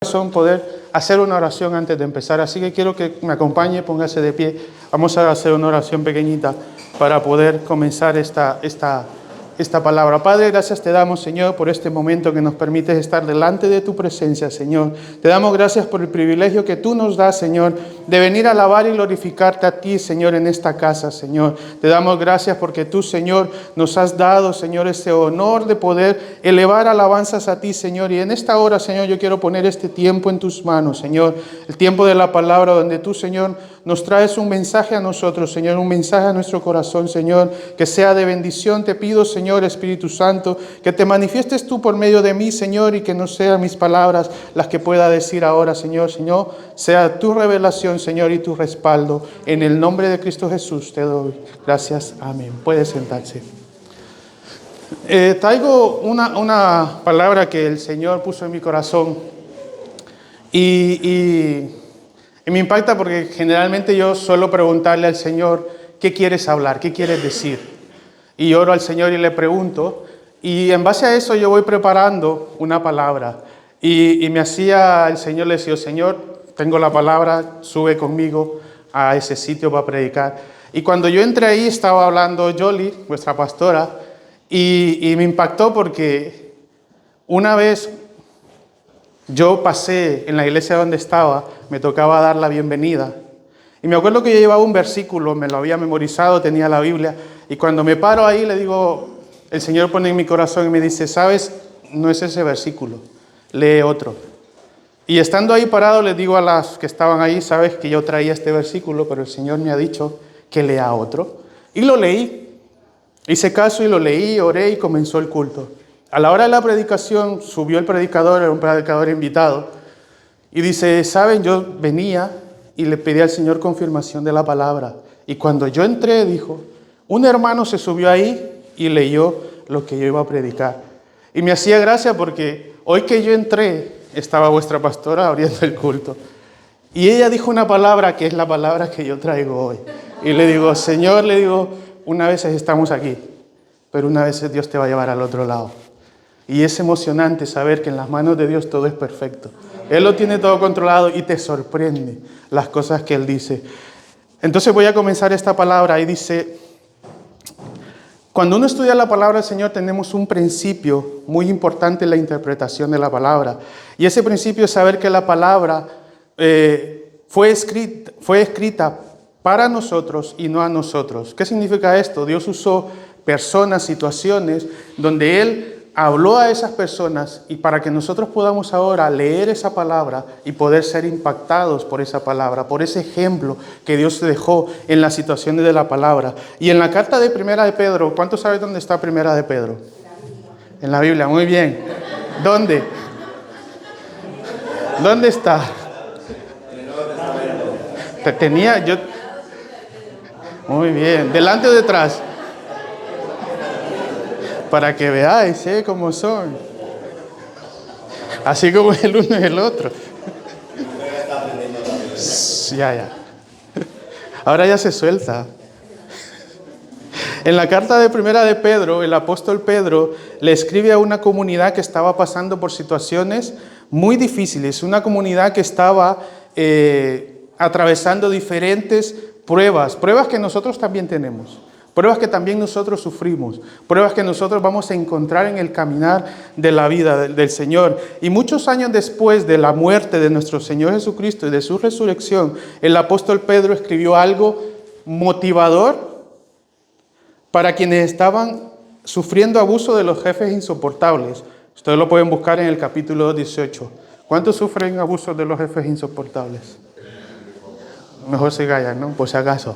poder hacer una oración antes de empezar, así que quiero que me acompañe, póngase de pie. Vamos a hacer una oración pequeñita para poder comenzar esta palabra. Padre, gracias te damos, Señor, por este momento que nos permites estar delante de tu presencia, Señor. Te damos gracias por el privilegio que tú nos das, Señor, de venir a alabar y glorificarte a ti, Señor, en esta casa, Señor. Te damos gracias porque tú, Señor, nos has dado, Señor, este honor de poder elevar alabanzas a ti, Señor. Y en esta hora, Señor, yo quiero poner este tiempo en tus manos, Señor. El tiempo de la palabra donde tú, Señor, nos traes un mensaje a nosotros, Señor, un mensaje a nuestro corazón, Señor, que sea de bendición. Te pido, Señor, Espíritu Santo, que te manifiestes tú por medio de mí, Señor, y que no sean mis palabras las que pueda decir ahora, Señor, Señor, sea tu revelación, Señor, y tu respaldo. En el nombre de Cristo Jesús te doy gracias. Amén. Puede sentarse. Traigo una palabra que el Señor puso en mi corazón y me impacta porque generalmente yo suelo preguntarle al Señor, ¿qué quieres hablar? ¿Qué quieres decir? Y oro al Señor y le pregunto, y en base a eso yo voy preparando una palabra. Y me hacía, el Señor le decía, Señor, tengo la palabra, sube conmigo a ese sitio para predicar. Y cuando yo entré ahí estaba hablando Yoli, vuestra pastora, y me impactó porque una vez yo pasé en la iglesia donde estaba, me tocaba dar la bienvenida. Y me acuerdo que yo llevaba un versículo, me lo había memorizado, tenía la Biblia. Y cuando me paro ahí le digo, el Señor pone en mi corazón y me dice, ¿sabes? No es ese versículo, lee otro. Y estando ahí parado les digo a las que estaban ahí, sabes que yo traía este versículo, pero el Señor me ha dicho que lea otro. Y lo leí, hice caso y lo leí, oré y comenzó el culto. A la hora de la predicación subió el predicador, era un predicador invitado, y dice, ¿saben? Yo venía y le pedí al Señor confirmación de la palabra. Y cuando yo entré, dijo, un hermano se subió ahí y leyó lo que yo iba a predicar. Y me hacía gracia porque hoy que yo entré, estaba vuestra pastora abriendo el culto. Y ella dijo una palabra que es la palabra que yo traigo hoy. Y le digo, Señor, le digo, una vez estamos aquí, pero una vez Dios te va a llevar al otro lado. Y es emocionante saber que en las manos de Dios todo es perfecto. Él lo tiene todo controlado y te sorprende las cosas que Él dice. Entonces voy a comenzar esta palabra y dice, cuando uno estudia la palabra del Señor tenemos un principio muy importante en la interpretación de la palabra. Y ese principio es saber que la palabra fue escrita para nosotros y no a nosotros. ¿Qué significa esto? Dios usó personas, situaciones donde Él habló a esas personas y para que nosotros podamos ahora leer esa palabra y poder ser impactados por esa palabra, por ese ejemplo que Dios dejó en las situaciones de la palabra. Y en la carta de Primera de Pedro, ¿cuántos saben dónde está Primera de Pedro? En la Biblia, muy bien. ¿Dónde? ¿Dónde está? Tenía yo. Muy bien. ¿Delante o detrás? Para que veáis cómo son. Así como el uno y el otro. Ya. Ahora ya se suelta. En la carta de Primera de Pedro, el apóstol Pedro le escribe a una comunidad que estaba pasando por situaciones muy difíciles. Una comunidad que estaba atravesando diferentes pruebas que nosotros también tenemos. Pruebas que también nosotros sufrimos, pruebas que nosotros vamos a encontrar en el caminar de la vida del Señor. Y muchos años después de la muerte de nuestro Señor Jesucristo y de su resurrección, el apóstol Pedro escribió algo motivador para quienes estaban sufriendo abuso de los jefes insoportables. Ustedes lo pueden buscar en el capítulo 18. ¿Cuántos sufren abusos de los jefes insoportables? Mejor se callan, ¿no? Por si acaso.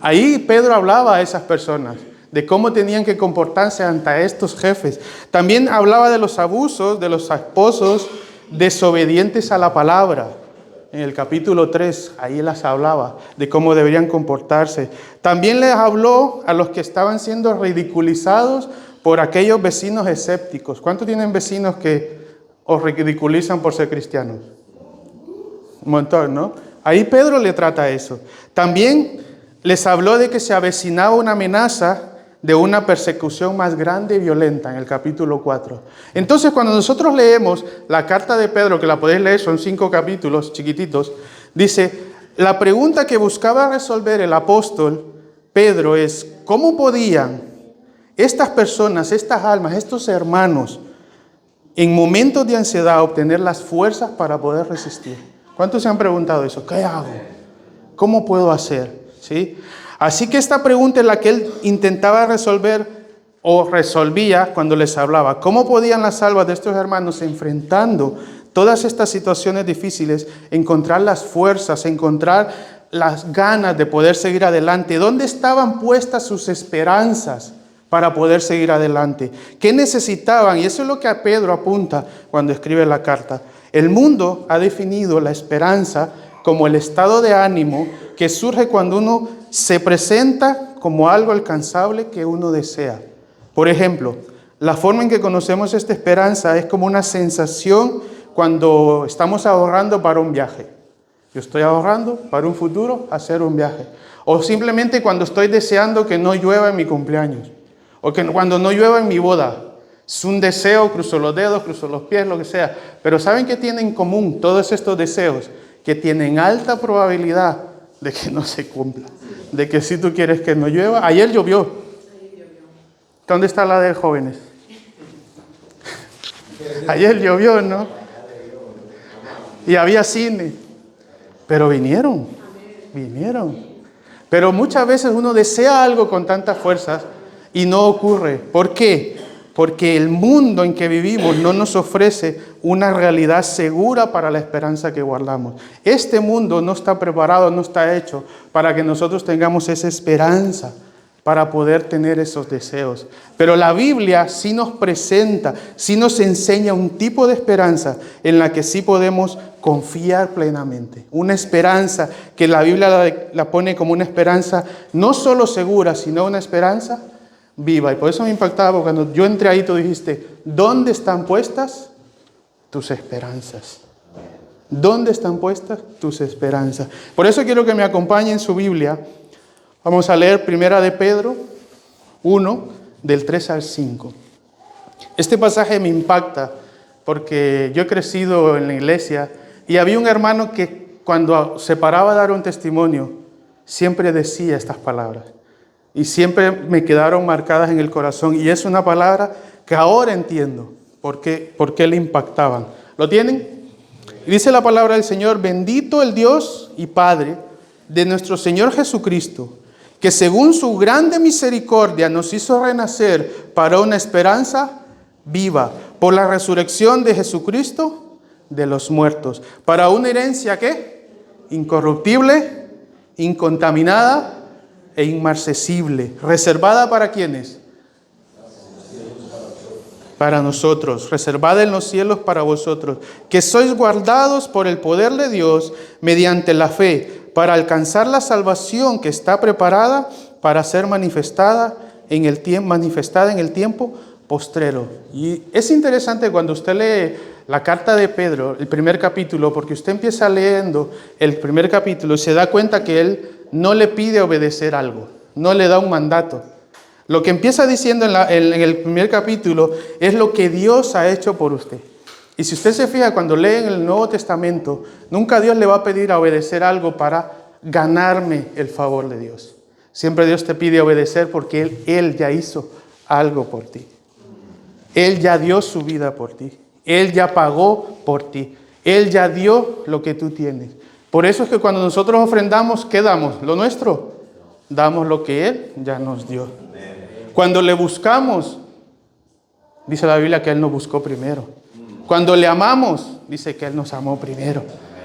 Ahí Pedro hablaba a esas personas, de cómo tenían que comportarse ante estos jefes. También hablaba de los abusos de los esposos desobedientes a la palabra. En el capítulo 3, ahí las hablaba, de cómo deberían comportarse. También les habló a los que estaban siendo ridiculizados por aquellos vecinos escépticos. ¿Cuántos tienen vecinos que os ridiculizan por ser cristianos? Un montón, ¿no? Ahí Pedro le trata eso. También les habló de que se avecinaba una amenaza de una persecución más grande y violenta en el capítulo 4. Entonces, cuando nosotros leemos la carta de Pedro, que la podéis leer, son 5 capítulos chiquititos, dice, la pregunta que buscaba resolver el apóstol Pedro es, ¿cómo podían estas personas, estas almas, estos hermanos, en momentos de ansiedad obtener las fuerzas para poder resistir? ¿Cuántos se han preguntado eso? ¿Qué hago? ¿Cómo puedo hacer? ¿Sí? Así que esta pregunta es la que él intentaba resolver o resolvía cuando les hablaba. ¿Cómo podían las almas de estos hermanos, enfrentando todas estas situaciones difíciles, encontrar las fuerzas, encontrar las ganas de poder seguir adelante? ¿Dónde estaban puestas sus esperanzas para poder seguir adelante? ¿Qué necesitaban? Y eso es lo que a Pedro apunta cuando escribe la carta. El mundo ha definido la esperanza como el estado de ánimo que surge cuando uno se presenta como algo alcanzable que uno desea. Por ejemplo, la forma en que conocemos esta esperanza es como una sensación cuando estamos ahorrando para un viaje. Yo estoy ahorrando para un futuro hacer un viaje. O simplemente cuando estoy deseando que no llueva en mi cumpleaños. O que cuando no llueva en mi boda. Es un deseo, cruzo los dedos, cruzo los pies, lo que sea. Pero ¿saben qué tienen en común todos estos deseos? Que tienen alta probabilidad de que no se cumpla. De que si tú quieres que no llueva. Ayer llovió. ¿Dónde está la de jóvenes? Ayer llovió, ¿no? Y había cine. Pero vinieron. Pero muchas veces uno desea algo con tantas fuerzas y no ocurre. ¿Por qué? Porque el mundo en que vivimos no nos ofrece una realidad segura para la esperanza que guardamos. Este mundo no está preparado, no está hecho para que nosotros tengamos esa esperanza, para poder tener esos deseos. Pero la Biblia sí nos presenta, sí nos enseña un tipo de esperanza en la que sí podemos confiar plenamente. Una esperanza que la Biblia la pone como una esperanza no solo segura, sino una esperanza viva. Y por eso me impactaba cuando yo entré ahí, tú dijiste, ¿dónde están puestas tus esperanzas? ¿Dónde están puestas tus esperanzas? Por eso quiero que me acompañen en su Biblia. Vamos a leer 1 de Pedro 1, del 3 al 5. Este pasaje me impacta porque yo he crecido en la iglesia y había un hermano que cuando se paraba a dar un testimonio, siempre decía estas palabras. Y siempre me quedaron marcadas en el corazón. Y es una palabra que ahora entiendo por qué le impactaban. ¿Lo tienen? Dice la palabra del Señor, bendito el Dios y Padre de nuestro Señor Jesucristo, que según su grande misericordia nos hizo renacer para una esperanza viva, por la resurrección de Jesucristo de los muertos, para una herencia, ¿qué? Incorruptible, incontaminada e inmarcesible. ¿Reservada para quiénes? Para nosotros, reservada en los cielos para vosotros, que sois guardados por el poder de Dios mediante la fe, para alcanzar la salvación que está preparada para ser manifestada en el tiempo postrero. Y es interesante cuando usted lee la carta de Pedro, el primer capítulo, porque usted empieza leyendo el primer capítulo y se da cuenta que él no le pide obedecer algo, no le da un mandato. Lo que empieza diciendo en el primer capítulo es lo que Dios ha hecho por usted. Y si usted se fija, cuando lee en el Nuevo Testamento, nunca Dios le va a pedir a obedecer algo para ganarme el favor de Dios. Siempre Dios te pide obedecer porque Él ya hizo algo por ti. Él ya dio su vida por ti. Él ya pagó por ti. Él ya dio lo que tú tienes. Por eso es que cuando nosotros ofrendamos, ¿qué damos? ¿Lo nuestro? Damos lo que Él ya nos dio. Cuando le buscamos, dice la Biblia que Él nos buscó primero. Cuando le amamos, dice que Él nos amó primero.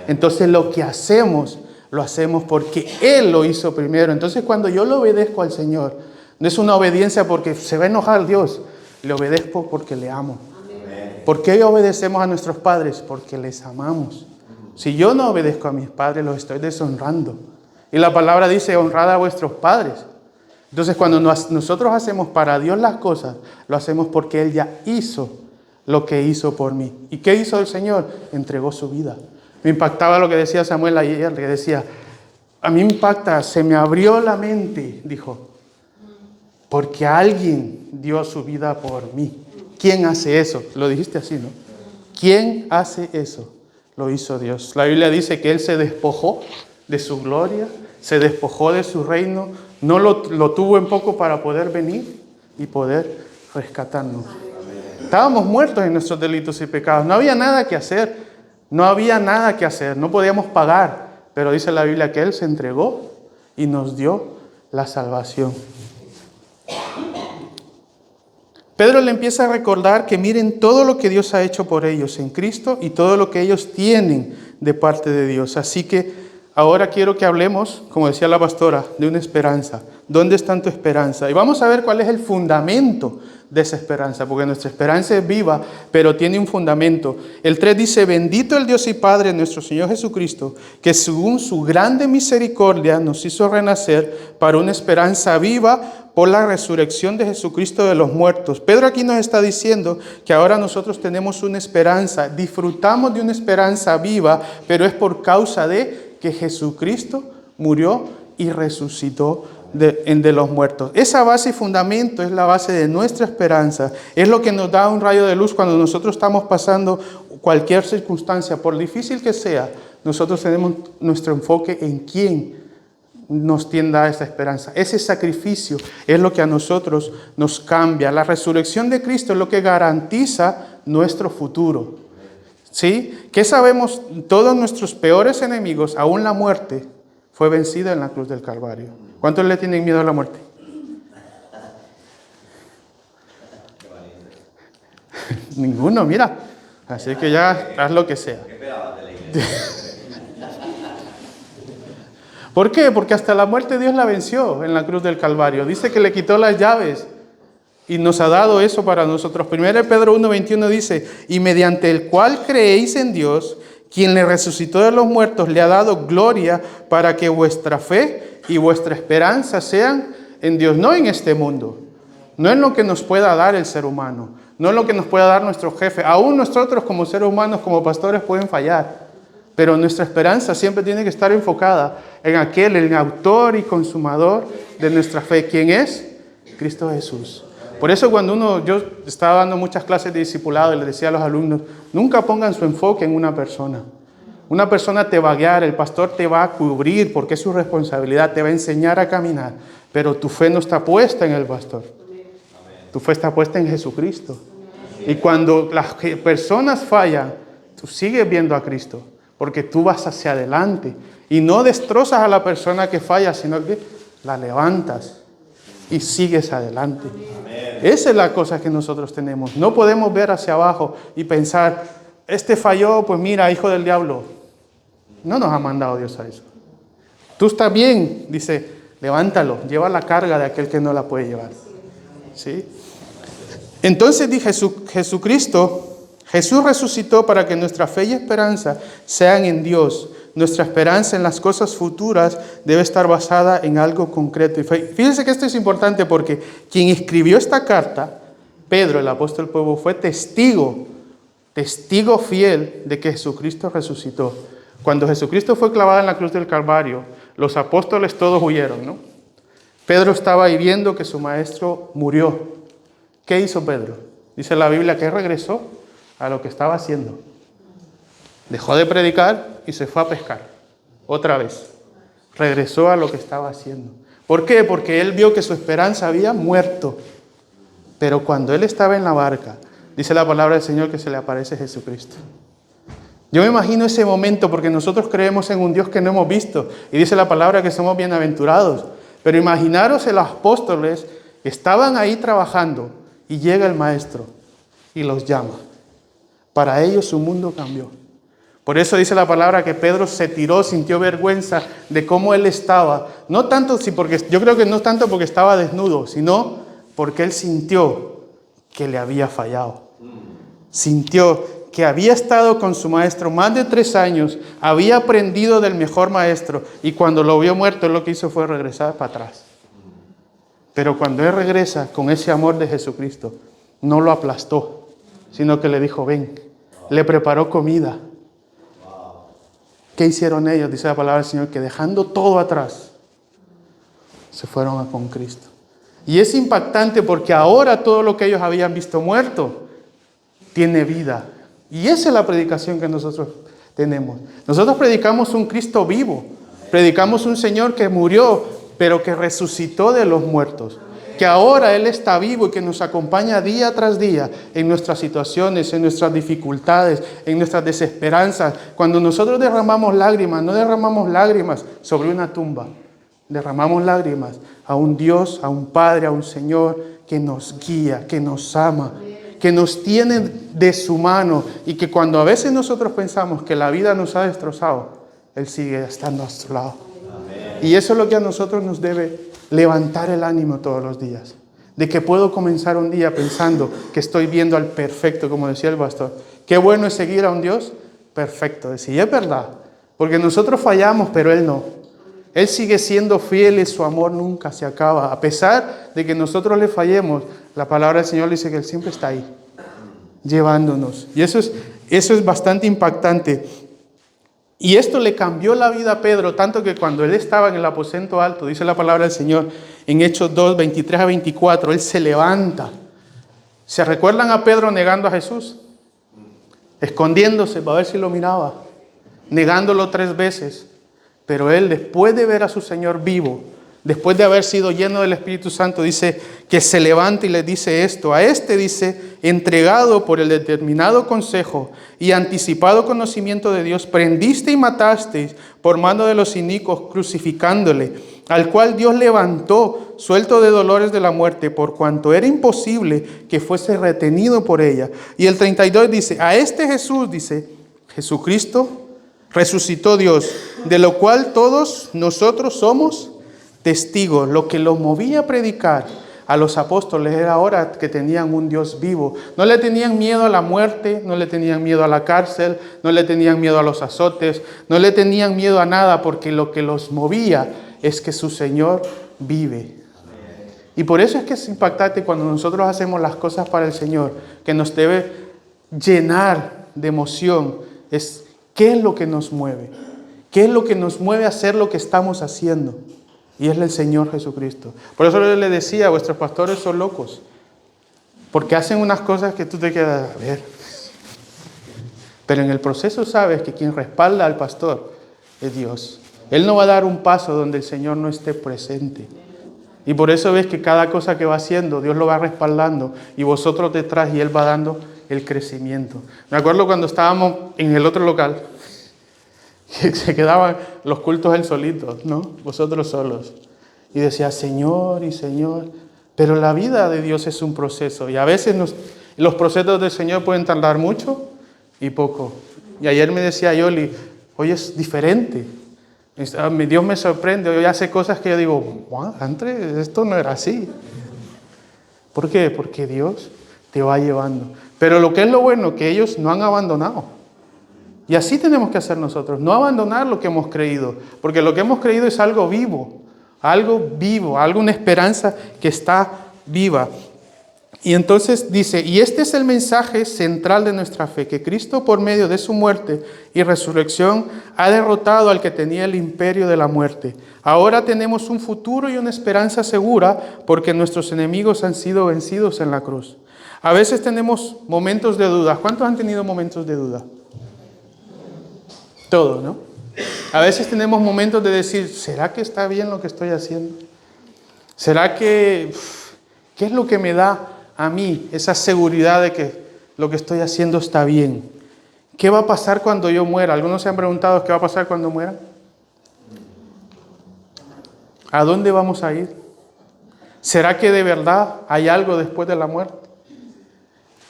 Entonces lo que hacemos, lo hacemos porque Él lo hizo primero. Entonces cuando yo le obedezco al Señor, no es una obediencia porque se va a enojar Dios. Le obedezco porque le amo. ¿Por qué obedecemos a nuestros padres? Porque les amamos. Si yo no obedezco a mis padres, los estoy deshonrando. Y la palabra dice, honrad a vuestros padres. Entonces cuando nosotros hacemos para Dios las cosas, lo hacemos porque Él ya hizo lo que hizo por mí. ¿Y qué hizo el Señor? Entregó su vida. Me impactaba lo que decía Samuel ayer, que decía, a mí me impacta, se me abrió la mente, dijo. porque alguien dio su vida por mí. ¿Quién hace eso? Lo dijiste así, ¿no? ¿Quién hace eso? Lo hizo Dios. La Biblia dice que Él se despojó de su gloria, se despojó de su reino, no lo tuvo en poco para poder venir y poder rescatarnos. Estábamos muertos en nuestros delitos y pecados. No había nada que hacer. No había nada que hacer. No podíamos pagar. Pero dice la Biblia que Él se entregó y nos dio la salvación. Pedro le empieza a recordar que miren todo lo que Dios ha hecho por ellos en Cristo y todo lo que ellos tienen de parte de Dios. Así que ahora quiero que hablemos, como decía la pastora, de una esperanza. ¿Dónde está tu esperanza? Y vamos a ver cuál es el fundamento de esa esperanza, porque nuestra esperanza es viva, pero tiene un fundamento. El 3 dice, bendito el Dios y Padre nuestro Señor Jesucristo, que según su grande misericordia nos hizo renacer para una esperanza viva por la resurrección de Jesucristo de los muertos. Pedro aquí nos está diciendo que ahora nosotros tenemos una esperanza, disfrutamos de una esperanza viva, pero es por causa de que Jesucristo murió y resucitó de los muertos. Esa base y fundamento es la base de nuestra esperanza. Es lo que nos da un rayo de luz cuando nosotros estamos pasando cualquier circunstancia, por difícil que sea. Nosotros tenemos nuestro enfoque en quién nos tienda esa esperanza. Ese sacrificio es lo que a nosotros nos cambia. La resurrección de Cristo es lo que garantiza nuestro futuro. ¿Sí? ¿Qué sabemos? Todos nuestros peores enemigos, aún la muerte, fue vencida en la cruz del Calvario. ¿Cuántos le tienen miedo a la muerte? Ninguno, mira. Así que ya haz lo que sea. ¿Por qué? Porque hasta la muerte Dios la venció en la cruz del Calvario. Dice que le quitó las llaves y nos ha dado eso para nosotros. 1 Pedro 1:21 dice, y mediante el cual creéis en Dios, quien le resucitó de los muertos, le ha dado gloria para que vuestra fe y vuestra esperanza sean en Dios, no en este mundo, no en lo que nos pueda dar el ser humano, no en lo que nos pueda dar nuestro jefe. Aún nosotros como seres humanos, como pastores, pueden fallar, pero nuestra esperanza siempre tiene que estar enfocada en aquel, el autor y consumador de nuestra fe. ¿Quién es? Cristo Jesús. Por eso cuando yo estaba dando muchas clases de discipulado y les decía a los alumnos, nunca pongan su enfoque en una persona. Una persona te va a guiar, el pastor te va a cubrir porque es su responsabilidad, te va a enseñar a caminar, pero tu fe no está puesta en el pastor. Tu fe está puesta en Jesucristo. Y cuando las personas fallan, tú sigues viendo a Cristo, porque tú vas hacia adelante y no destrozas a la persona que falla, sino que la levantas y sigues adelante. Esa es la cosa que nosotros tenemos. No podemos ver hacia abajo y pensar, este falló, pues mira, hijo del diablo. No nos ha mandado Dios a eso. Tú estás bien, dice, levántalo, lleva la carga de aquel que no la puede llevar. ¿Sí? Entonces dije, Jesús resucitó para que nuestra fe y esperanza sean en Dios. Nuestra esperanza en las cosas futuras debe estar basada en algo concreto. Y fíjense que esto es importante porque quien escribió esta carta, Pedro, el apóstol pueblo, fue testigo fiel de que Jesucristo resucitó. Cuando Jesucristo fue clavado en la cruz del Calvario, los apóstoles todos huyeron, ¿no? Pedro estaba ahí viendo que su maestro murió. ¿Qué hizo Pedro? Dice la Biblia que regresó a lo que estaba haciendo. Dejó de predicar y se fue a pescar. Otra vez. Regresó a lo que estaba haciendo. ¿Por qué? Porque él vio que su esperanza había muerto. Pero cuando él estaba en la barca, dice la palabra del Señor que se le aparece Jesucristo. Yo me imagino ese momento porque nosotros creemos en un Dios que no hemos visto. Y dice la palabra que somos bienaventurados. Pero imaginaros los apóstoles estaban ahí trabajando y llega el maestro y los llama. Para ellos su mundo cambió. Por eso dice la palabra que Pedro se tiró, sintió vergüenza de cómo él estaba. No tanto, yo creo que no tanto porque estaba desnudo, sino porque él sintió que le había fallado. Sintió que había estado con su maestro más de 3 años, había aprendido del mejor maestro y cuando lo vio muerto, él lo que hizo fue regresar para atrás. Pero cuando él regresa con ese amor de Jesucristo, no lo aplastó, sino que le dijo, ven, le preparó comida. ¿Qué hicieron ellos? Dice la palabra del Señor, que dejando todo atrás, se fueron con Cristo. Y es impactante porque ahora todo lo que ellos habían visto muerto tiene vida. Y esa es la predicación que nosotros tenemos. Nosotros predicamos un Cristo vivo. Predicamos un Señor que murió, pero que resucitó de los muertos. Que ahora Él está vivo y que nos acompaña día tras día en nuestras situaciones, en nuestras dificultades, en nuestras desesperanzas. Cuando nosotros derramamos lágrimas, no derramamos lágrimas sobre una tumba. Derramamos lágrimas a un Dios, a un Padre, a un Señor que nos guía, que nos ama, que nos tiene de su mano y que cuando a veces nosotros pensamos que la vida nos ha destrozado, Él sigue estando a nuestro lado. Y eso es lo que a nosotros nos debe levantar el ánimo todos los días. De que puedo comenzar un día pensando que estoy viendo al perfecto, como decía el pastor. Qué bueno es seguir a un Dios perfecto. Y es verdad, porque nosotros fallamos, pero Él no. Él sigue siendo fiel y su amor nunca se acaba. A pesar de que nosotros le fallemos, la palabra del Señor dice que Él siempre está ahí, llevándonos. Y eso es bastante impactante. Y esto le cambió la vida a Pedro, tanto que cuando él estaba en el aposento alto, dice la palabra del Señor, en Hechos 2, 23 a 24, él se levanta. ¿Se recuerdan a Pedro negando a Jesús? Escondiéndose para ver si lo miraba, negándolo 3 veces. Pero él, después de ver a su Señor vivo, después de haber sido lleno del Espíritu Santo, dice que se levanta y le dice esto. A este dice, entregado por el determinado consejo y anticipado conocimiento de Dios, prendiste y matasteis por mano de los inicuos, crucificándole, al cual Dios levantó, suelto de dolores de la muerte, por cuanto era imposible que fuese retenido por ella. Y el 32 dice, a este Jesús, dice, Jesucristo, resucitó Dios, de lo cual todos nosotros somos testigos. Lo que los movía a predicar a los apóstoles era ahora que tenían un Dios vivo. No le tenían miedo a la muerte, no le tenían miedo a la cárcel, no le tenían miedo a los azotes, no le tenían miedo a nada, porque lo que los movía es que su Señor vive. Y por eso es que es impactante cuando nosotros hacemos las cosas para el Señor, que nos debe llenar de emoción. Es ¿qué es lo que nos mueve? ¿Qué es lo que nos mueve a hacer lo que estamos haciendo? Y es el Señor Jesucristo. Por eso yo le decía, vuestros pastores son locos. Porque hacen unas cosas que tú te quedas a ver. Pero en el proceso sabes que quien respalda al pastor es Dios. Él no va a dar un paso donde el Señor no esté presente. Y por eso ves que cada cosa que va haciendo, Dios lo va respaldando. Y vosotros detrás, y Él va dando el crecimiento. Me acuerdo cuando estábamos en el otro local, que se quedaban los cultos él solito, ¿no? Vosotros solos. Y decía, Señor y Señor. Pero la vida de Dios es un proceso. Y a veces los procesos del Señor pueden tardar mucho y poco. Y ayer me decía Yoli, hoy es diferente. Dios me sorprende. Hoy hace cosas que yo digo, wow, antes esto no era así. ¿Por qué? Porque Dios te va llevando. Pero lo que es lo bueno, que ellos no han abandonado. Y así tenemos que hacer nosotros, no abandonar lo que hemos creído, porque lo que hemos creído es algo vivo, una esperanza que está viva. Y entonces dice, y este es el mensaje central de nuestra fe, que Cristo por medio de su muerte y resurrección ha derrotado al que tenía el imperio de la muerte. Ahora tenemos un futuro y una esperanza segura porque nuestros enemigos han sido vencidos en la cruz. A veces tenemos momentos de duda. ¿Cuántos han tenido momentos de duda? Todo, ¿no? A veces tenemos momentos de decir, ¿será que está bien lo que estoy haciendo? ¿Será que, qué es lo que me da a mí esa seguridad de que lo que estoy haciendo está bien? ¿Qué va a pasar cuando yo muera? ¿Algunos se han preguntado qué va a pasar cuando muera? ¿A dónde vamos a ir? ¿Será que de verdad hay algo después de la muerte?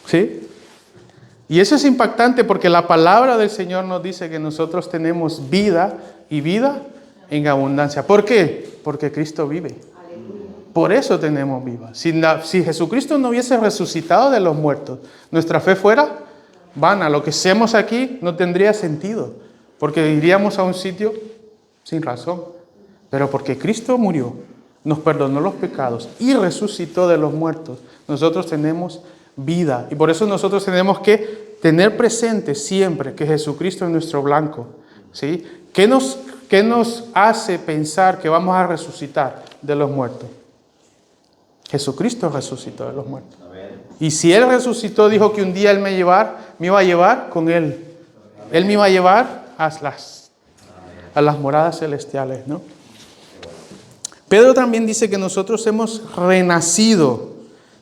¿Sí? Y eso es impactante porque la palabra del Señor nos dice que nosotros tenemos vida y vida en abundancia. ¿Por qué? Porque Cristo vive. Por eso tenemos vida. Si Jesucristo no hubiese resucitado de los muertos, nuestra fe fuera vana. Lo que hacemos aquí no tendría sentido, porque iríamos a un sitio sin razón. Pero porque Cristo murió, nos perdonó los pecados y resucitó de los muertos, nosotros tenemos vida. Y por eso nosotros tenemos que tener presente siempre que Jesucristo es nuestro blanco. ¿Sí? ¿Qué nos hace pensar que vamos a resucitar de los muertos? Jesucristo resucitó de los muertos. Y si Él resucitó, dijo que un día Él me iba a llevar con Él. Él me iba a llevar a las moradas celestiales, ¿no? Pedro también dice que nosotros hemos renacido.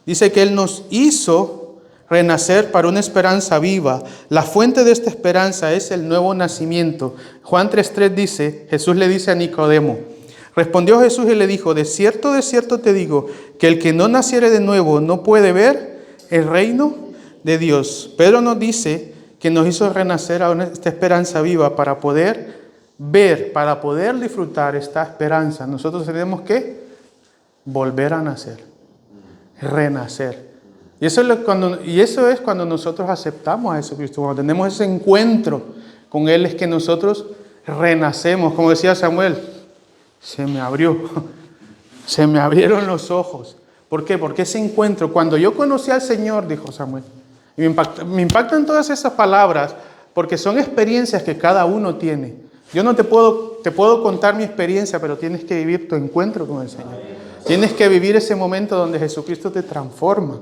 Dice que Él nos hizo renacer para una esperanza viva. La fuente de esta esperanza es el nuevo nacimiento. Juan 3:3 dice, Jesús le dice a Nicodemo, respondió Jesús y le dijo, de cierto te digo, que el que no naciere de nuevo no puede ver el reino de Dios. Pedro nos dice que nos hizo renacer a esta esperanza viva para poder ver, para poder disfrutar esta esperanza. Nosotros tenemos que volver a nacer, renacer. Y eso es cuando nosotros aceptamos a Jesucristo, cuando tenemos ese encuentro con Él, es que nosotros renacemos. Como decía Samuel, se me abrieron los ojos. ¿Por qué? Porque ese encuentro, cuando yo conocí al Señor, dijo Samuel, y me impactan todas esas palabras, porque son experiencias que cada uno tiene. Yo no te puedo contar mi experiencia, pero tienes que vivir tu encuentro con el Señor. Tienes que vivir ese momento donde Jesucristo te transforma.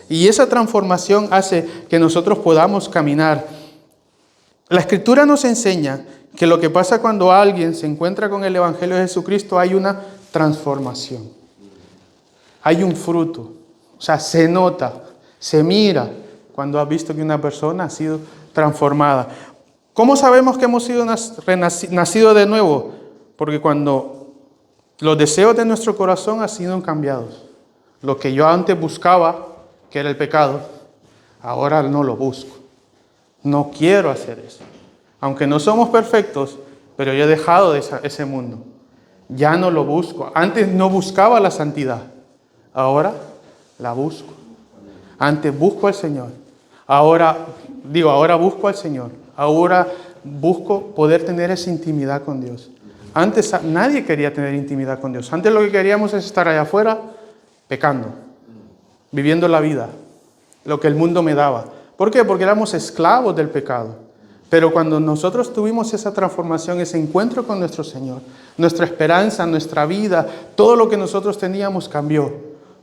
Y esa transformación hace que nosotros podamos caminar. La Escritura nos enseña que lo que pasa cuando alguien se encuentra con el Evangelio de Jesucristo, hay una transformación. Hay un fruto. O sea, se nota, se mira cuando has visto que una persona ha sido transformada. ¿Cómo sabemos que hemos sido nacido de nuevo? Porque cuando los deseos de nuestro corazón han sido cambiados. Lo que yo antes buscaba, que era el pecado, ahora no lo busco. No quiero hacer eso. Aunque no somos perfectos, pero yo he dejado de ese mundo. Ya no lo busco. Antes no buscaba la santidad. Ahora la busco. Antes busco al Señor. Ahora busco al Señor. Ahora busco poder tener esa intimidad con Dios. Antes nadie quería tener intimidad con Dios. Antes lo que queríamos es estar allá afuera pecando, viviendo la vida, lo que el mundo me daba. ¿Por qué? Porque éramos esclavos del pecado. Pero cuando nosotros tuvimos esa transformación, ese encuentro con nuestro Señor, nuestra esperanza, nuestra vida, todo lo que nosotros teníamos cambió,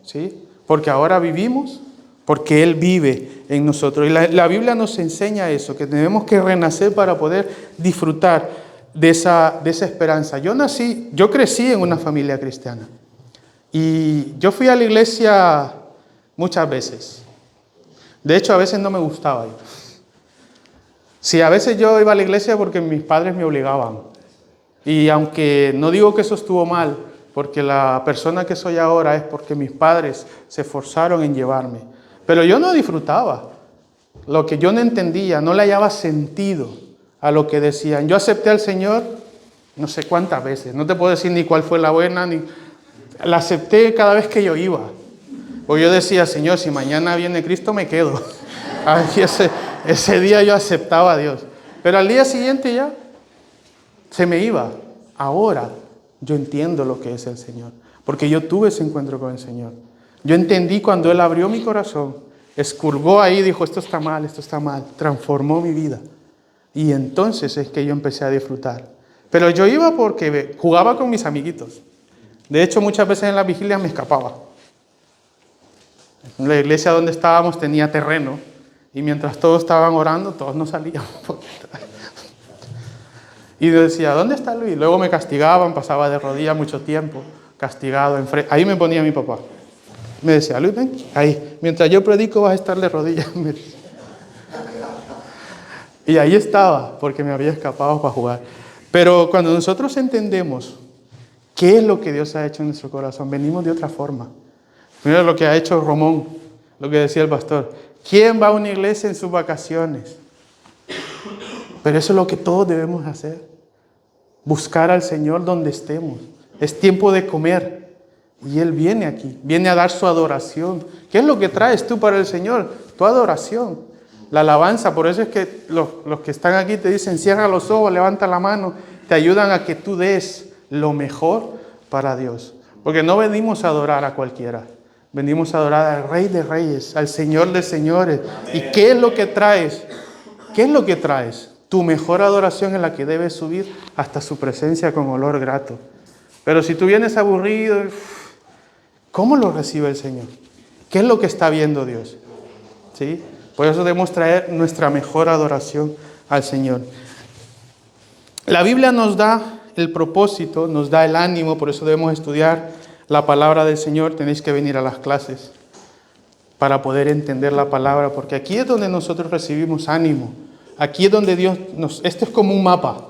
¿sí? Porque ahora vivimos, porque Él vive en nosotros. Y la Biblia nos enseña eso, que tenemos que renacer para poder disfrutar de esa esperanza. Yo crecí en una familia cristiana. Y yo fui a la iglesia muchas veces. De hecho, a veces no me gustaba ir. Sí, a veces yo iba a la iglesia porque mis padres me obligaban. Y aunque no digo que eso estuvo mal, porque la persona que soy ahora es porque mis padres se esforzaron en llevarme. Pero yo no disfrutaba. Lo que yo no entendía, no le hallaba sentido a lo que decían. Yo acepté al Señor no sé cuántas veces. No te puedo decir ni cuál fue la buena, ni... La acepté cada vez que yo iba. Porque yo decía, Señor, si mañana viene Cristo, me quedo. Ay, ese día yo aceptaba a Dios. Pero al día siguiente ya se me iba. Ahora yo entiendo lo que es el Señor. Porque yo tuve ese encuentro con el Señor. Yo entendí cuando Él abrió mi corazón, escurgó ahí, dijo, esto está mal, transformó mi vida. Y entonces es que yo empecé a disfrutar. Pero yo iba porque jugaba con mis amiguitos. De hecho, muchas veces en la vigilia me escapaba. La iglesia donde estábamos tenía terreno y mientras todos estaban orando, todos no salíamos. Y yo decía, ¿dónde está Luis? Luego me castigaban, pasaba de rodillas mucho tiempo, castigado. Ahí me ponía mi papá. Me decía, Luis, ven, ahí. Mientras yo predico vas a estar de rodillas. Y ahí estaba, porque me había escapado para jugar. Pero cuando nosotros entendemos qué es lo que Dios ha hecho en nuestro corazón, venimos de otra forma. Mira lo que ha hecho Romón, lo que decía el pastor. ¿Quién va a una iglesia en sus vacaciones? Pero eso es lo que todos debemos hacer. Buscar al Señor donde estemos. Es tiempo de comer. Y Él viene aquí, viene a dar su adoración. ¿Qué es lo que traes tú para el Señor? Tu adoración. La alabanza, por eso es que los que están aquí te dicen, cierra los ojos, levanta la mano, te ayudan a que tú des lo mejor para Dios. Porque no venimos a adorar a cualquiera, venimos a adorar al Rey de Reyes, al Señor de Señores. ¿Y qué es lo que traes? ¿Qué es lo que traes? Tu mejor adoración es la que debes subir hasta su presencia con olor grato. Pero si tú vienes aburrido, ¿Cómo lo recibe el Señor? ¿Qué es lo que está viendo Dios? ¿Sí? Por eso debemos traer nuestra mejor adoración al Señor. La Biblia nos da el propósito, nos da el ánimo, por eso debemos estudiar la palabra del Señor. Tenéis que venir a las clases para poder entender la palabra, porque aquí es donde nosotros recibimos ánimo. Aquí es donde Dios esto es como un mapa,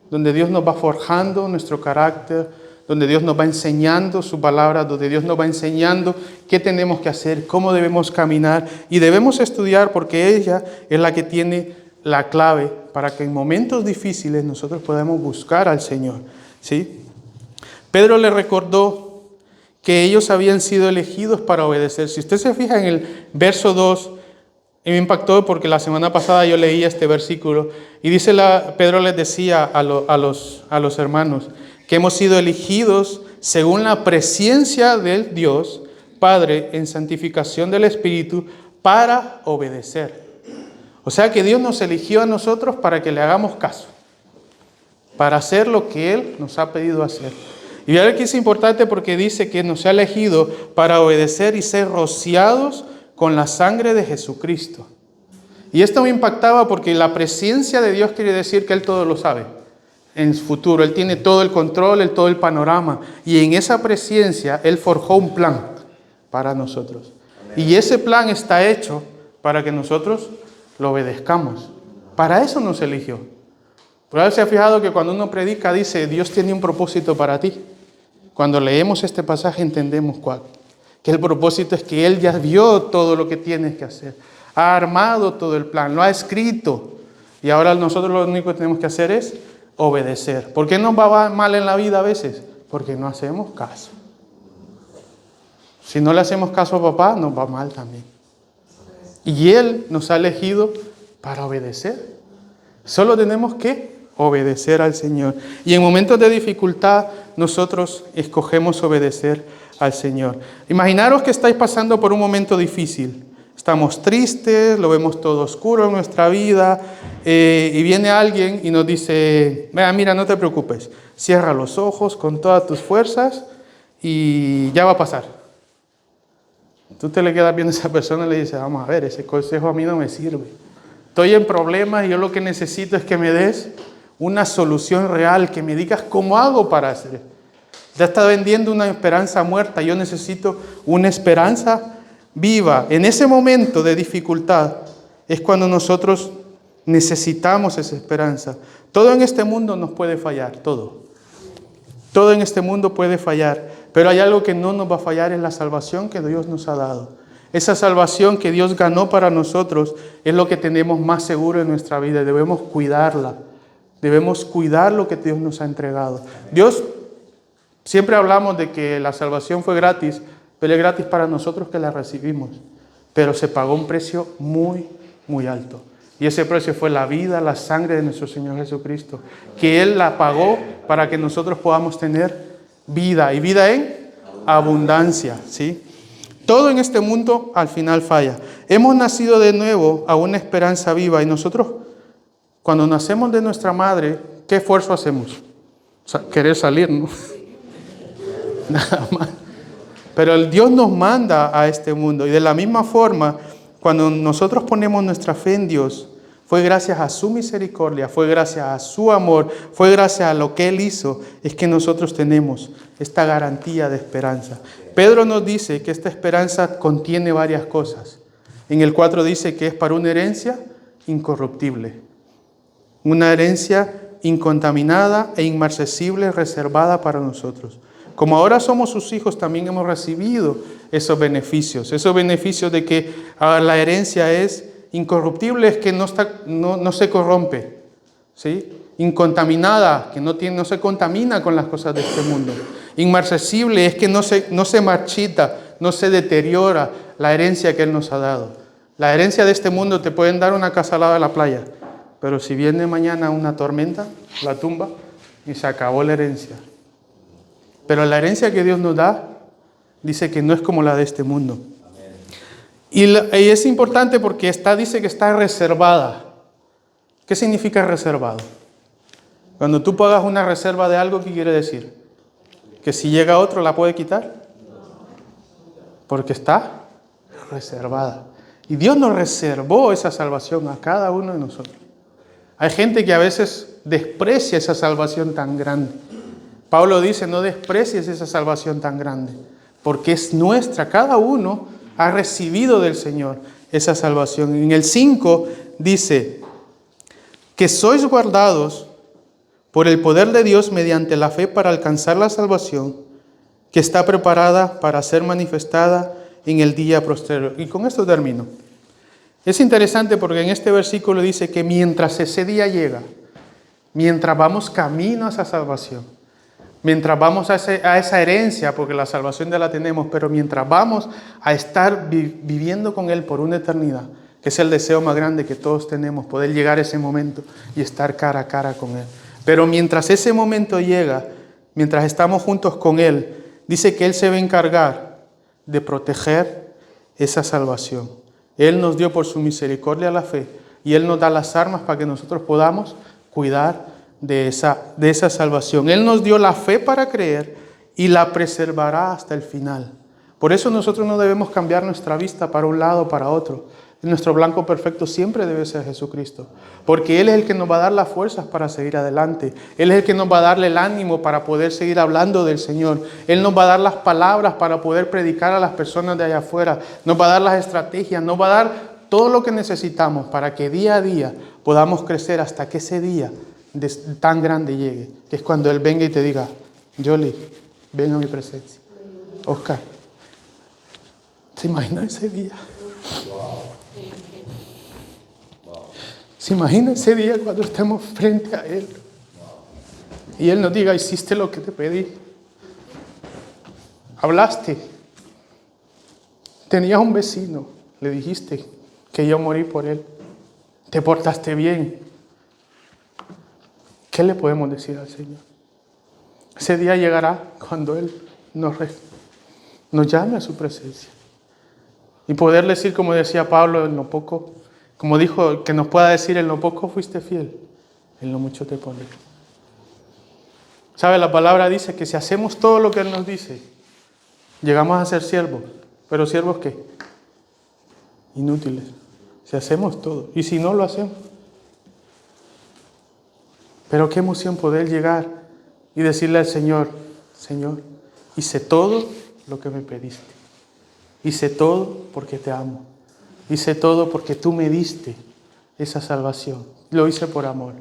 donde Dios nos va forjando nuestro carácter, donde Dios nos va enseñando su palabra, donde Dios nos va enseñando qué tenemos que hacer, cómo debemos caminar, y debemos estudiar porque ella es la que tiene la clave para que en momentos difíciles nosotros podamos buscar al Señor, ¿sí? Pedro le recordó que ellos habían sido elegidos para obedecer. Si usted se fija en el verso 2, me impactó porque la semana pasada yo leía este versículo y dice Pedro les decía a los hermanos que hemos sido elegidos según la presencia del Dios Padre en santificación del Espíritu para obedecer. O sea que Dios nos eligió a nosotros para que le hagamos caso, para hacer lo que Él nos ha pedido hacer. Y vean que es importante porque dice que nos ha elegido para obedecer y ser rociados con la sangre de Jesucristo. Y esto me impactaba porque la presencia de Dios quiere decir que Él todo lo sabe. En su futuro, Él tiene todo el control, todo el panorama. Y en esa presencia, Él forjó un plan para nosotros. Y ese plan está hecho para que nosotros lo obedezcamos. Para eso nos eligió. Por eso se ha fijado que cuando uno predica dice, Dios tiene un propósito para ti. Cuando leemos este pasaje entendemos cuál. Que el propósito es que Él ya vio todo lo que tienes que hacer. Ha armado todo el plan, lo ha escrito. Y ahora nosotros lo único que tenemos que hacer es obedecer. ¿Por qué nos va mal en la vida a veces? Porque no hacemos caso. Si no le hacemos caso a papá, nos va mal también. Y Él nos ha elegido para obedecer. Solo tenemos que obedecer al Señor. Y en momentos de dificultad, nosotros escogemos obedecer al Señor. Imaginaros que estáis pasando por un momento difícil. Estamos tristes, lo vemos todo oscuro en nuestra vida, y viene alguien y nos dice, mira, no te preocupes, cierra los ojos con todas tus fuerzas y ya va a pasar. Tú te le quedas viendo a esa persona y le dices, vamos a ver, ese consejo a mí no me sirve. Estoy en problemas y yo lo que necesito es que me des una solución real, que me digas cómo hago para hacer. Ya está vendiendo una esperanza muerta, yo necesito una esperanza viva. En ese momento de dificultad es cuando nosotros necesitamos esa esperanza. Todo en este mundo nos puede fallar, todo. Todo en este mundo puede fallar, pero hay algo que no nos va a fallar, es la salvación que Dios nos ha dado. Esa salvación que Dios ganó para nosotros es lo que tenemos más seguro en nuestra vida. Debemos cuidarla. Debemos cuidar lo que Dios nos ha entregado. Dios, siempre hablamos de que la salvación fue gratis, pero es gratis para nosotros que la recibimos. Pero se pagó un precio muy, muy alto. Y ese precio fue la vida, la sangre de nuestro Señor Jesucristo, que Él la pagó para que nosotros podamos tener vida, y vida en abundancia, ¿sí? Todo en este mundo al final falla. Hemos nacido de nuevo a una esperanza viva, y nosotros, cuando nacemos de nuestra madre, ¿qué esfuerzo hacemos? O sea, querer salir, ¿no? Nada más. Pero el Dios nos manda a este mundo, y de la misma forma, cuando nosotros ponemos nuestra fe en Dios, fue gracias a su misericordia, fue gracias a su amor, fue gracias a lo que Él hizo, es que nosotros tenemos esta garantía de esperanza. Pedro nos dice que esta esperanza contiene varias cosas. En el 4 dice que es para una herencia incorruptible, una herencia incontaminada e inmarcesible reservada para nosotros. Como ahora somos sus hijos, también hemos recibido esos beneficios de que la herencia es incorruptible, es que no se corrompe, ¿sí? Incontaminada, que no se contamina con las cosas de este mundo. Inmarcesible, es que no se marchita, no se deteriora la herencia que Él nos ha dado. La herencia de este mundo te pueden dar una casa al lado de la playa, pero si viene mañana una tormenta, la tumba y se acabó la herencia. Pero la herencia que Dios nos da, dice que no es como la de este mundo. Y es importante porque dice que está reservada. ¿Qué significa reservado? Cuando tú pagas una reserva de algo, ¿qué quiere decir? ¿Que si llega otro la puede quitar? porque está reservada. Y Dios nos reservó esa salvación a cada uno de nosotros. Hay gente que a veces desprecia esa salvación tan grande. Pablo dice, no desprecies esa salvación tan grande, porque es nuestra. Cada uno ha recibido del Señor esa salvación. En el 5 dice, que sois guardados por el poder de Dios mediante la fe para alcanzar la salvación que está preparada para ser manifestada en el día posterior. Y con esto termino. Es interesante porque en este versículo dice que mientras ese día llega, mientras vamos camino a esa salvación, mientras vamos a esa herencia, porque la salvación ya la tenemos, pero mientras vamos a estar viviendo con Él por una eternidad, que es el deseo más grande que todos tenemos, poder llegar a ese momento y estar cara a cara con Él. Pero mientras ese momento llega, mientras estamos juntos con Él, dice que Él se va a encargar de proteger esa salvación. Él nos dio por su misericordia la fe y Él nos da las armas para que nosotros podamos cuidar de esa salvación. Él nos dio la fe para creer y la preservará hasta el final. Por eso nosotros no debemos cambiar nuestra vista para un lado o para otro. Nuestro blanco perfecto siempre debe ser Jesucristo, porque Él es el que nos va a dar las fuerzas para seguir adelante. Él es el que nos va a darle el ánimo para poder seguir hablando del Señor. Él nos va a dar las palabras para poder predicar a las personas de allá afuera. Nos va a dar las estrategias, nos va a dar todo lo que necesitamos para que día a día podamos crecer hasta que ese día tan grande llegue, que es cuando Él venga y te diga, Yoli, ven a mi presencia. Oscar, ¿se imagina ese día? ¿Se imagina ese día cuando estemos frente a Él? Y Él nos diga, hiciste lo que te pedí. Hablaste. Tenías un vecino, le dijiste que yo morí por él. Te portaste bien. ¿Qué le podemos decir al Señor? Ese día llegará cuando Él nos llame a su presencia. Y poder decir, como decía Pablo, en lo poco, como dijo, que nos pueda decir, en lo poco fuiste fiel, en lo mucho te pondré. ¿Sabe? La palabra dice que si hacemos todo lo que Él nos dice, llegamos a ser siervos. ¿Pero siervos qué? Inútiles. Si hacemos todo. Y si no lo hacemos. Pero qué emoción poder llegar y decirle al Señor, Señor, hice todo lo que me pediste. Hice todo porque te amo. Hice todo porque tú me diste esa salvación. Lo hice por amor.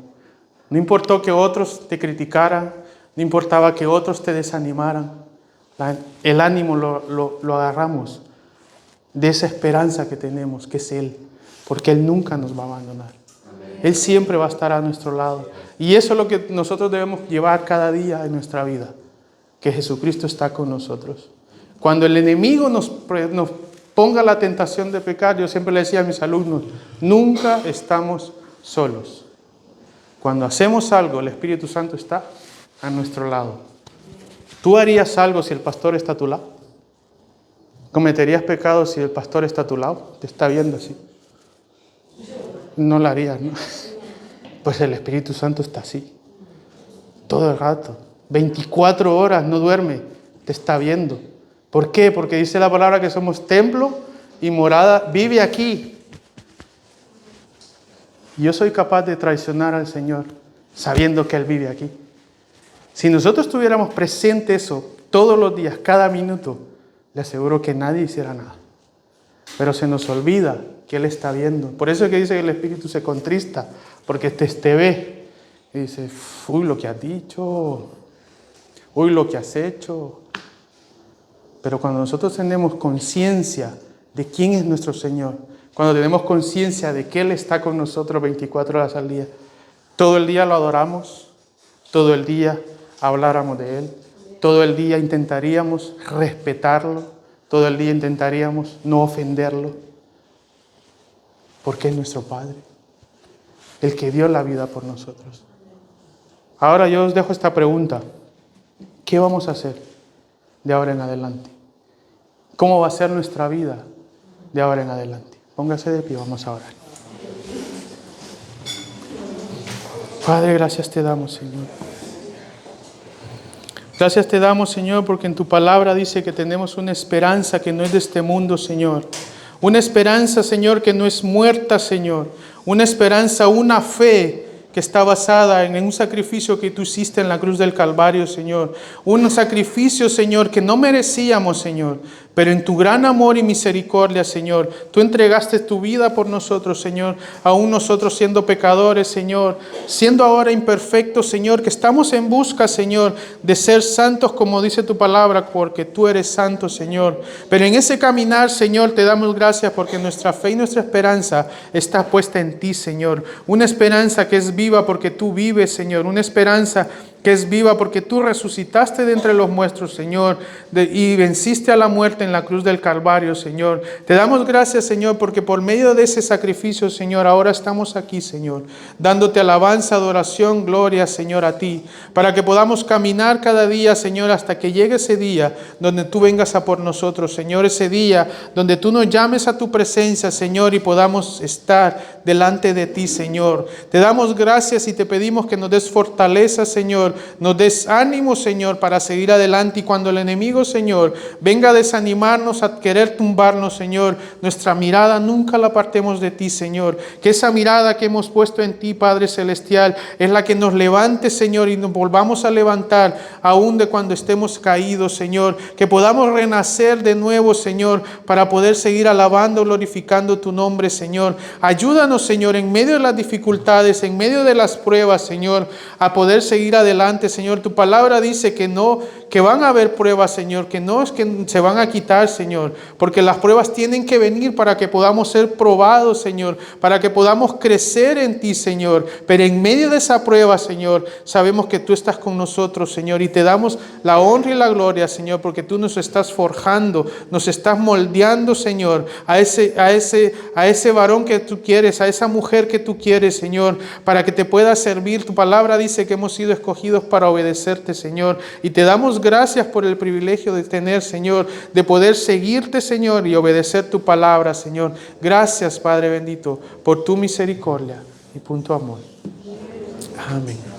No importó que otros te criticaran, no importaba que otros te desanimaran. El ánimo lo agarramos de esa esperanza que tenemos, que es Él, porque Él nunca nos va a abandonar. Él siempre va a estar a nuestro lado. Y eso es lo que nosotros debemos llevar cada día en nuestra vida, que Jesucristo está con nosotros. Cuando el enemigo nos ponga la tentación de pecar, yo siempre le decía a mis alumnos, nunca estamos solos. Cuando hacemos algo, el Espíritu Santo está a nuestro lado. ¿Tú harías algo si el pastor está a tu lado? ¿Cometerías pecados si el pastor está a tu lado? Te está viendo así. No lo harías, ¿no? Pues el Espíritu Santo está así. Todo el rato. 24 horas no duerme. Te está viendo. ¿Por qué? Porque dice la palabra que somos templo y morada. Vive aquí. Yo soy capaz de traicionar al Señor sabiendo que Él vive aquí. Si nosotros tuviéramos presente eso todos los días, cada minuto, le aseguro que nadie hiciera nada. Pero se nos olvida que Él está viendo. Por eso es que dice que el Espíritu se contrista, porque te ve y dice, uy, lo que has dicho, uy, lo que has hecho. Pero cuando nosotros tenemos conciencia de quién es nuestro Señor, cuando tenemos conciencia de que Él está con nosotros 24 horas al día, todo el día lo adoramos, todo el día habláramos de Él, todo el día intentaríamos respetarlo, todo el día intentaríamos no ofenderlo, porque es nuestro Padre, el que dio la vida por nosotros. Ahora yo os dejo esta pregunta. ¿Qué vamos a hacer de ahora en adelante? ¿Cómo va a ser nuestra vida de ahora en adelante? Póngase de pie, vamos a orar. Padre, gracias te damos, Señor. Gracias te damos, Señor, porque en tu palabra dice que tenemos una esperanza que no es de este mundo, Señor. Una esperanza, Señor, que no es muerta, Señor. Una esperanza, una fe que está basada en un sacrificio que tú hiciste en la cruz del Calvario, Señor. Un sacrificio, Señor, que no merecíamos, Señor. Pero en tu gran amor y misericordia, Señor, tú entregaste tu vida por nosotros, Señor. Aún nosotros siendo pecadores, Señor. Siendo ahora imperfectos, Señor. Que estamos en busca, Señor, de ser santos como dice tu palabra. Porque tú eres santo, Señor. Pero en ese caminar, Señor, te damos gracias porque nuestra fe y nuestra esperanza está puesta en ti, Señor. Una esperanza que es viva porque tú vives, Señor. Una esperanza que es viva porque tú resucitaste de entre los muertos, Señor, y venciste a la muerte en la cruz del Calvario, Señor. Te damos gracias, Señor, porque por medio de ese sacrificio, Señor, ahora estamos aquí, Señor, dándote alabanza, adoración, gloria, Señor, a ti, para que podamos caminar cada día, Señor, hasta que llegue ese día donde tú vengas a por nosotros, Señor, ese día donde tú nos llames a tu presencia, Señor, y podamos estar delante de ti, Señor. Te damos gracias y te pedimos que nos des fortaleza, Señor, nos des ánimo, Señor, para seguir adelante. Y cuando el enemigo, Señor, venga a desanimarnos, a querer tumbarnos, Señor, nuestra mirada nunca la apartemos de ti, Señor. Que esa mirada que hemos puesto en ti, Padre Celestial, es la que nos levante, Señor, y nos volvamos a levantar aún de cuando estemos caídos, Señor. Que podamos renacer de nuevo, Señor, para poder seguir alabando, glorificando tu nombre, Señor. Ayúdanos, Señor, en medio de las dificultades, en medio de las pruebas, Señor, a poder seguir adelante, Señor. Tu palabra dice que no, que van a haber pruebas, Señor, que no es que se van a quitar, Señor, porque las pruebas tienen que venir para que podamos ser probados, Señor, para que podamos crecer en ti, Señor. Pero en medio de esa prueba, Señor, sabemos que tú estás con nosotros, Señor, y te damos la honra y la gloria, Señor, porque tú nos estás forjando, nos estás moldeando, Señor, a ese varón que tú quieres, a esa mujer que tú quieres, Señor, para que te pueda servir. Tu palabra dice que hemos sido escogidos para obedecerte, Señor, y te damos gracias por el privilegio de tener, Señor, de poder seguirte, Señor, y obedecer tu palabra, Señor. Gracias, Padre bendito, por tu misericordia y por tu amor. Amén.